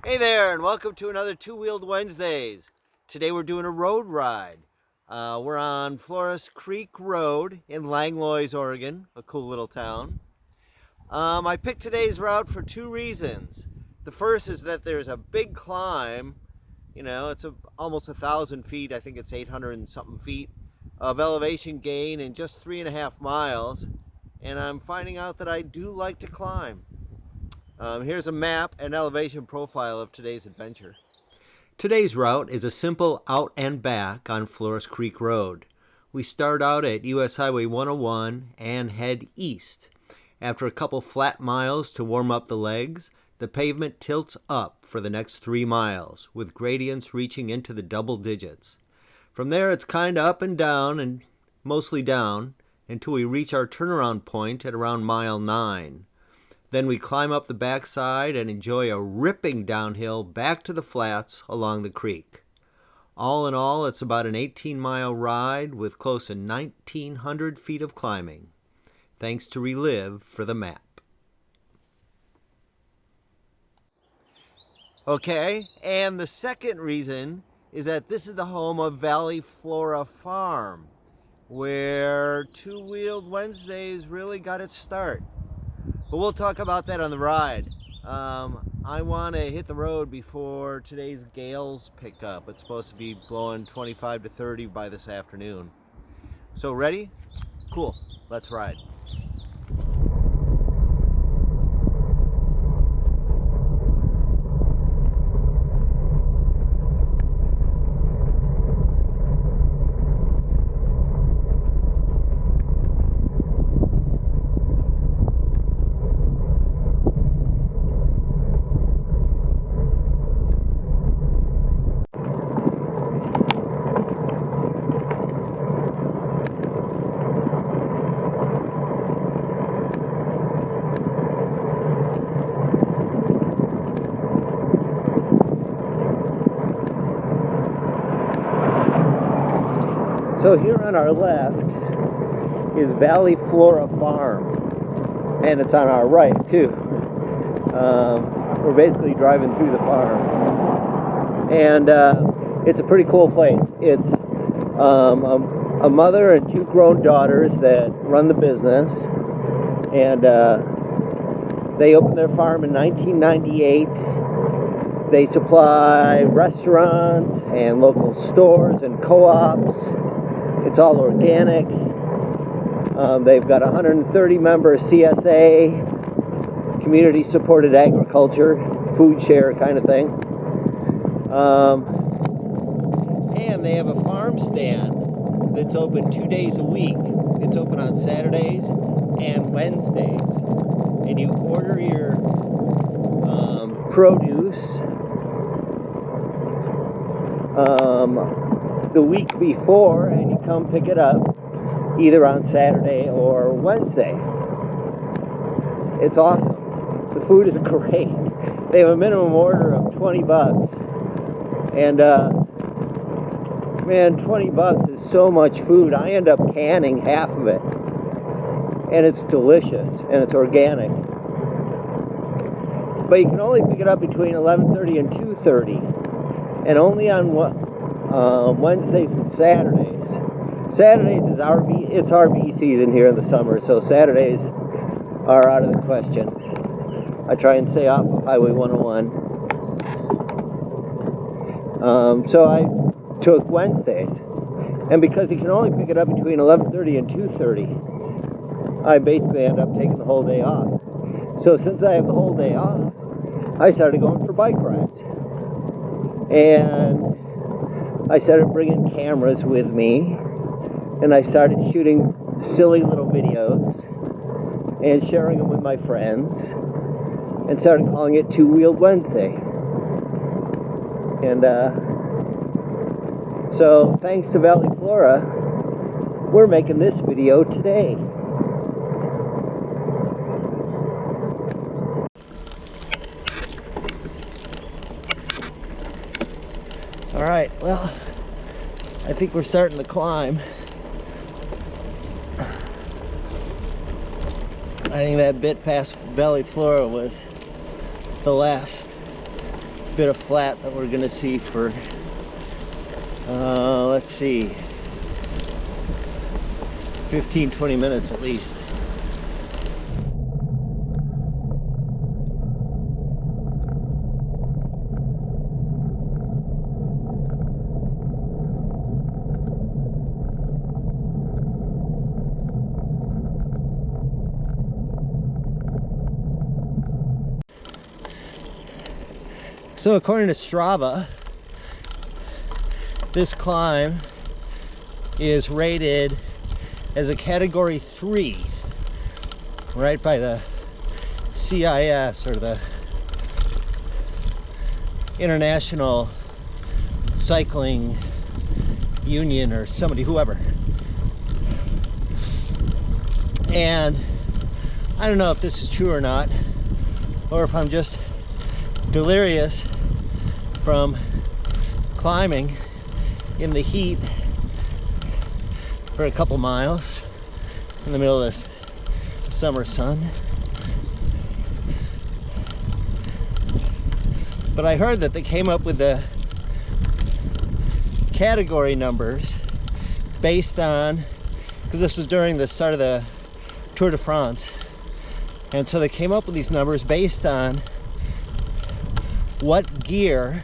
Hey there, and welcome to another Two-Wheeled Wednesdays. Today we're doing a road ride. We're on Floras Creek Road in Langlois, Oregon, a cool little town. I picked today's route for two reasons. The first is that there's a big climb. It's almost 1,000 feet. I think it's 800 and something feet of elevation gain in just 3.5 miles. And I'm finding out that I do like to climb. Here's a map and elevation profile of today's adventure. Today's route is a simple out and back on Floras Creek Road. We start out at US Highway 101 and head east. After a couple flat miles to warm up the legs, the pavement tilts up for the next 3 miles, with gradients reaching into the double digits. From there it's kind of up and down, and mostly down, until we reach our turnaround point at around mile 9. Then we climb up the backside and enjoy a ripping downhill back to the flats along the creek. All in all, it's about an 18-mile ride with close to 1,900 feet of climbing. Thanks to Relive for the map. Okay, and the second reason is that this is the home of Valley Flora Farm, where Two-Wheeled Wednesdays really got its start. But we'll talk about that on the ride. I want to hit the road before today's gales pick up. It's supposed to be blowing 25 to 30 by this afternoon. So ready? Cool. Let's ride. So here on our left is Valley Flora Farm, and it's on our right too. We're basically driving through the farm, and it's a pretty cool place. It's a mother and 2 grown daughters that run the business, and they opened their farm in 1998. They supply restaurants and local stores and co-ops. It's all organic. They've got 130 member CSA, community supported agriculture, food share kind of thing. And they have a farm stand that's open 2 days a week. It's open on Saturdays and Wednesdays. And you order your produce the week before, and you come pick it up either on Saturday or Wednesday. It's awesome. The food is great. They have a minimum order of $20, and man, $20 is so much food. I end up canning half of it, and it's delicious and it's organic. But you can only pick it up between 11:30 and 2:30, and only on Wednesdays and Saturdays. Saturdays is RV season here in the summer, so Saturdays are out of the question. I try and stay off of Highway 101. So I took Wednesdays, and because you can only pick it up between 11:30 and 2:30, I basically end up taking the whole day off. So since I have the whole day off, I started going for bike rides, and I started bringing cameras with me, and I started shooting silly little videos and sharing them with my friends, and started calling it Two-Wheeled Wednesday. And so thanks to Valley Flora, we're making this video today. All right, well, I think we're starting to climb. I think that bit past Valley Flora was the last bit of flat that we're gonna see for let's see, 15-20 minutes at least. So according to Strava, this climb is rated as a category 3, right by the CIS, or the International Cycling Union, or somebody, whoever. And I don't know if this is true or not, or if I'm just delirious from climbing in the heat for a couple miles in the middle of this summer sun. But I heard that they came up with the category numbers based on, because this was during the start of the Tour de France, and so they came up with these numbers based on what gear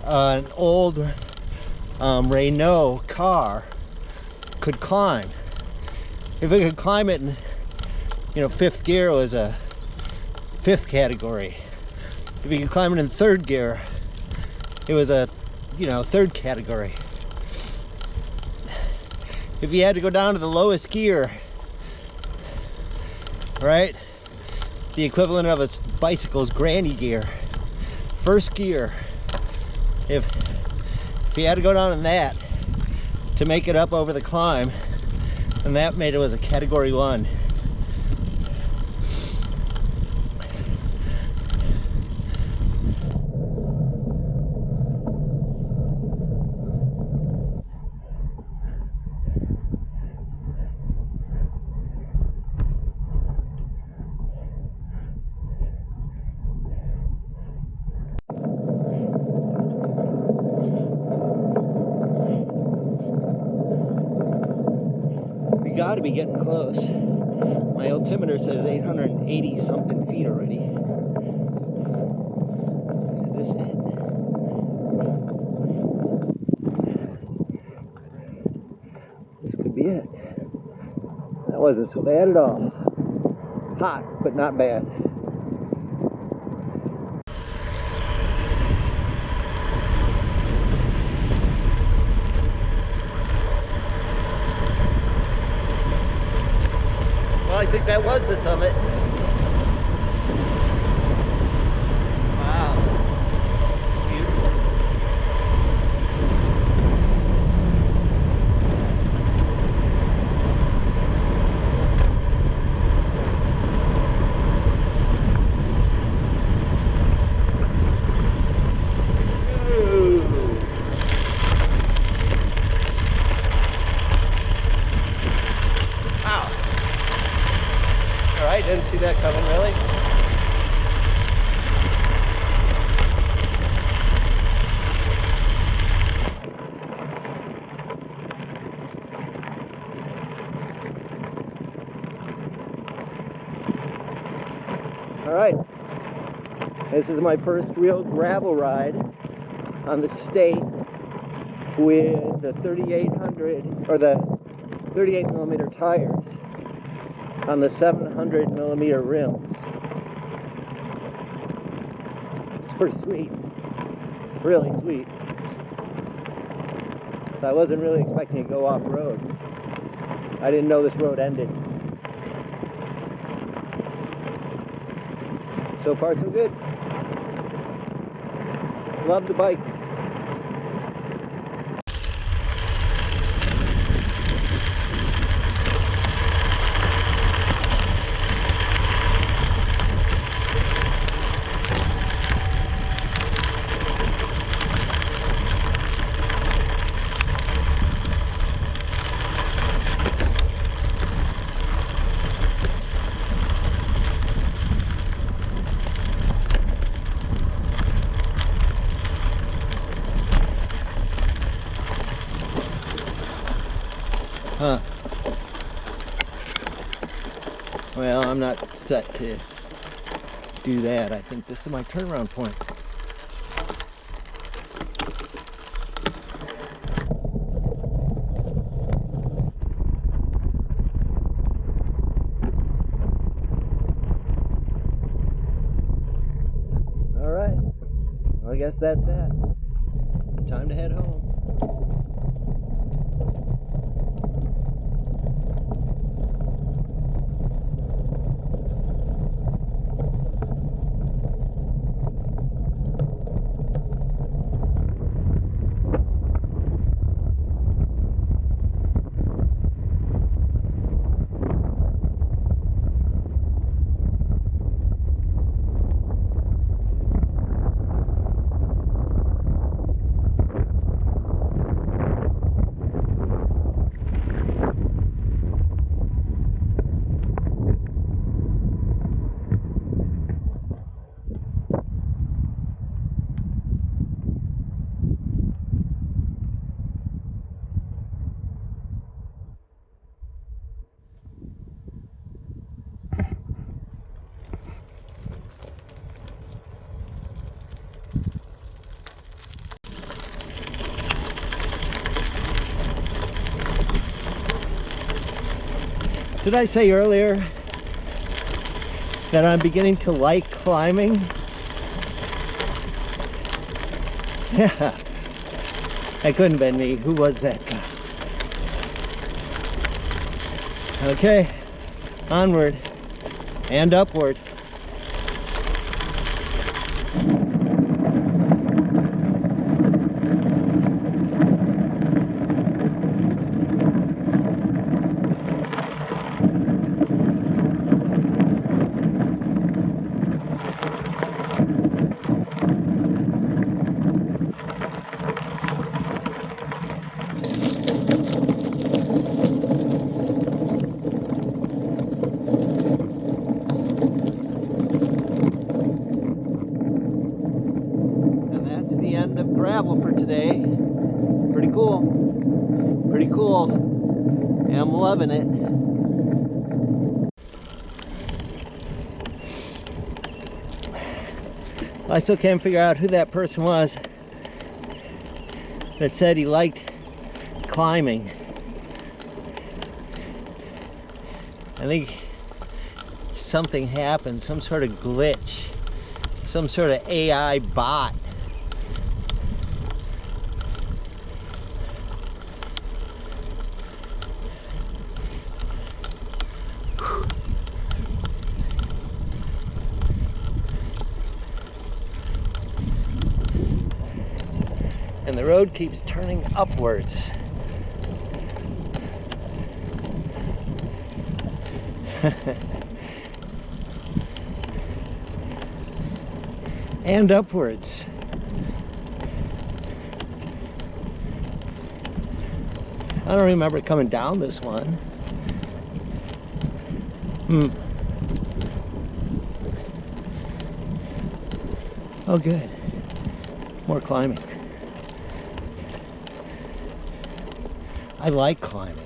an old Renault car could climb. If it could climb it in, fifth gear, it was a 5th category. If you could climb it in 3rd gear, it was a 3rd category. If you had to go down to the lowest gear, right, the equivalent of a bicycle's granny gear, 1st gear, if you had to go down in that to make it up over the climb, and that made it as a category 1. Got to be getting close. My altimeter says 880 something feet already. Is this it? This could be it. That wasn't so bad at all. Hot, but not bad. I think that was the summit. Wow. Beautiful. Wow. Alright, didn't see that coming, really. Alright, this is my first real gravel ride on the state with the 3800, or the 38 millimeter tires on the 700 millimeter rims. It's pretty sweet, really sweet. So I wasn't really expecting to go off-road. I didn't know this road ended. So far so good. Love the bike. Huh. Well, I'm not set to do that. I think this is my turnaround point. All right. Well, I guess that's that. Time to head home. Did I say earlier that I'm beginning to like climbing? Yeah, that couldn't have been me. Who was that guy? Okay, onward and upward. That's the end of gravel for today. Pretty cool. Pretty cool. Yeah, I'm loving it. I still can't figure out who that person was that said he liked climbing. I think something happened, some sort of glitch, some sort of AI bot. And the road keeps turning upwards. And upwards. I don't remember coming down this one. Oh, good. More climbing. I like climbing.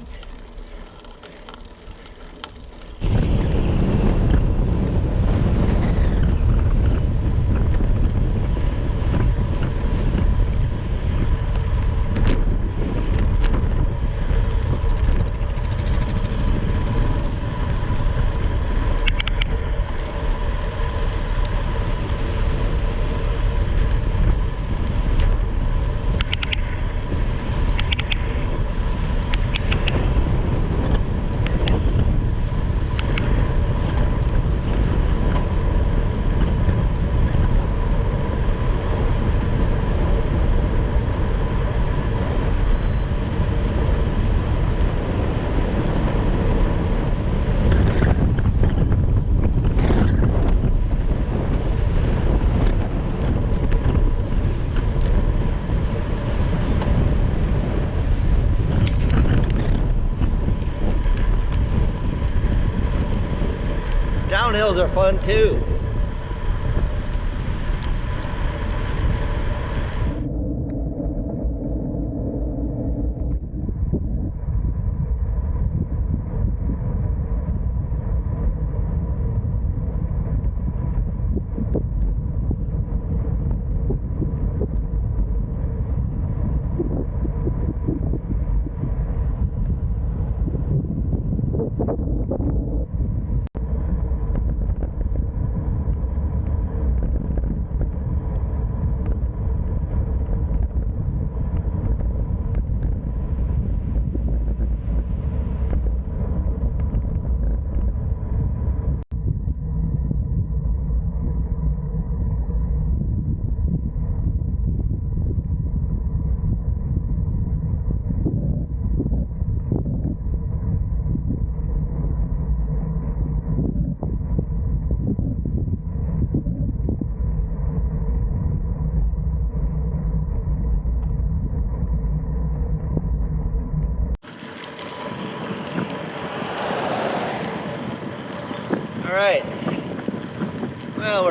Downhills are fun too.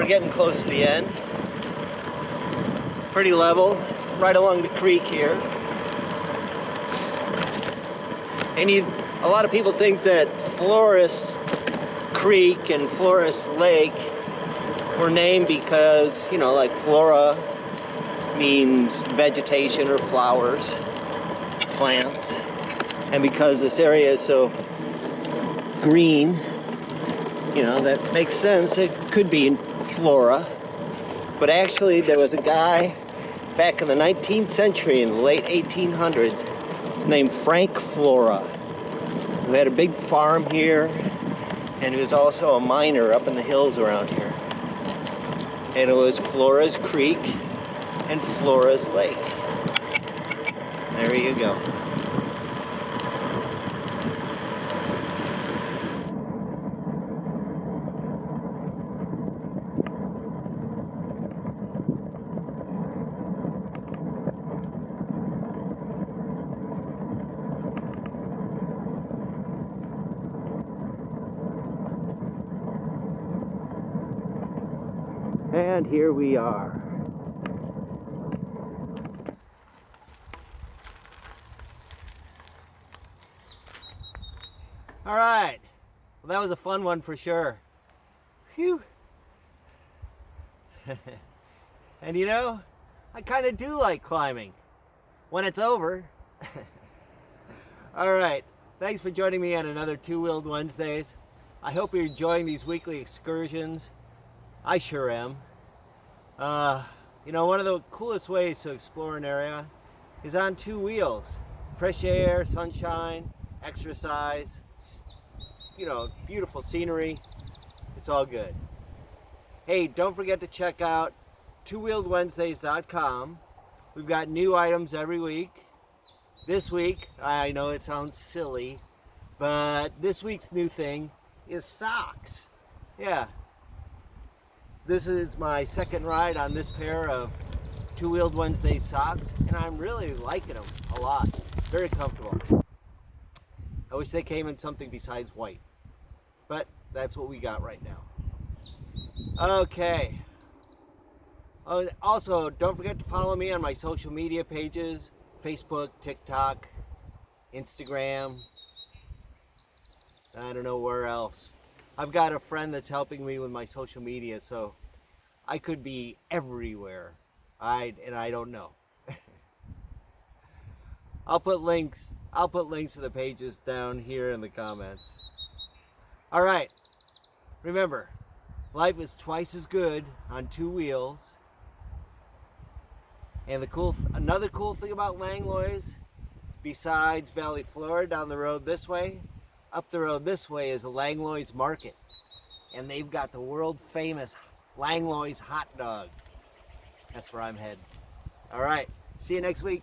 We're getting close to the end. Pretty level, right along the creek here. And a lot of people think that Floras Creek and Floras Lake were named because, you know, like flora means vegetation or flowers, plants. And because this area is so green, you know, that makes sense. It could be flora. But actually, there was a guy back in the 19th century, in the late 1800s, named Frank Flora, who had a big farm here, and he was also a miner up in the hills around here. And it was Floras Creek and Floras Lake. There you go. And here we are. All right. Well, that was a fun one for sure. Phew. And you know, I kind of do like climbing when it's over. All right. Thanks for joining me on another Two-Wheeled Wednesdays. I hope you're enjoying these weekly excursions. I sure am. You know, one of the coolest ways to explore an area is on two wheels. Fresh air, sunshine, exercise, you know, beautiful scenery. It's all good. Hey, don't forget to check out twowheeledwednesdays.com. We've got new items every week. This week, I know it sounds silly, but this week's new thing is socks. Yeah. This is my second ride on this pair of Two-Wheeled Wednesday socks, and I'm really liking them a lot. Very comfortable. I wish they came in something besides white, but that's what we got right now. Okay. Also, don't forget to follow me on my social media pages, Facebook, TikTok, Instagram. I don't know where else. I've got a friend that's helping me with my social media, so I could be everywhere. I don't know. I'll put links to the pages down here in the comments. All right. Remember, life is twice as good on two wheels. And another cool thing about Langlois, besides Valley Flora down the road this way, up the road this way is the Langlois Market. And they've got the world famous Langlois hot dog. That's where I'm headed. All right. See you next week.